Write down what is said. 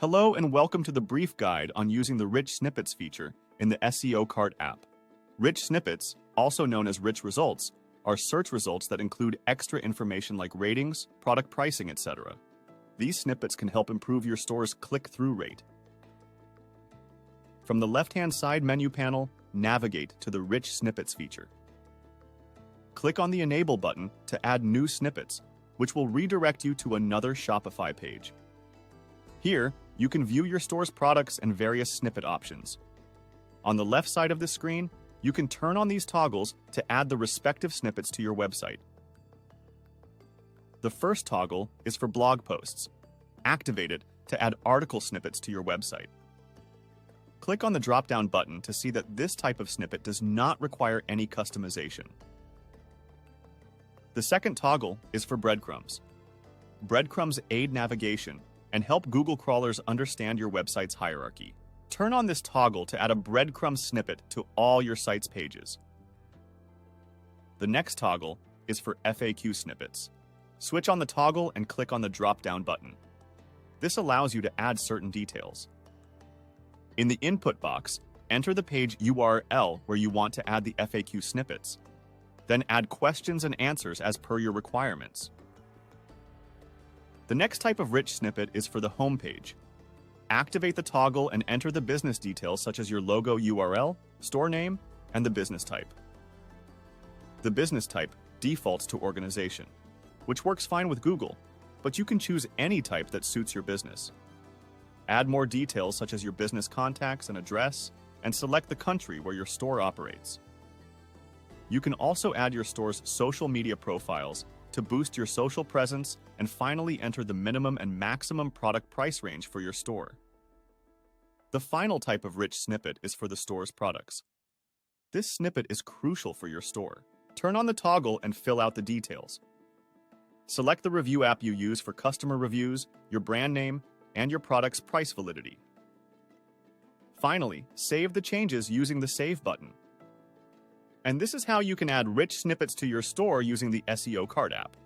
Hello and welcome to the brief guide on using the Rich Snippets feature in the SEOKart app. Rich Snippets, also known as Rich Results, are search results that include extra information like ratings, product pricing, etc. These snippets can help improve your store's click-through rate. From the left-hand side menu panel, navigate to the Rich Snippets feature. Click on the Enable button to add new snippets, which will redirect you to another Shopify page. Here, you can view your store's products and various snippet options. On the left side of the screen, you can turn on these toggles to add the respective snippets to your website. The first toggle is for blog posts. Activate it to add article snippets to your website. Click on the drop-down button to see that this type of snippet does not require any customization. The second toggle is for breadcrumbs. Breadcrumbs aid navigation and help Google crawlers understand your website's hierarchy. Turn on this toggle to add a breadcrumb snippet to all your site's pages. The next toggle is for FAQ snippets. Switch on the toggle and click on the drop-down button. This allows you to add certain details. In the input box, enter the page URL where you want to add the FAQ snippets. Then add questions and answers as per your requirements. The next type of rich snippet is for the home page. Activate the toggle and enter the business details such as your logo URL, store name, and the business type. The business type defaults to organization, which works fine with Google, but you can choose any type that suits your business. Add more details such as your business contacts and address, and select the country where your store operates. You can also add your store's social media profiles to boost your social presence and finally enter the minimum and maximum product price range for your store. The final type of rich snippet is for the store's products. This snippet is crucial for your store. Turn on the toggle and fill out the details. Select the review app you use for customer reviews, your brand name, and your product's price validity. Finally, save the changes using the Save button. And this is how you can add rich snippets to your store using the SEOKart app.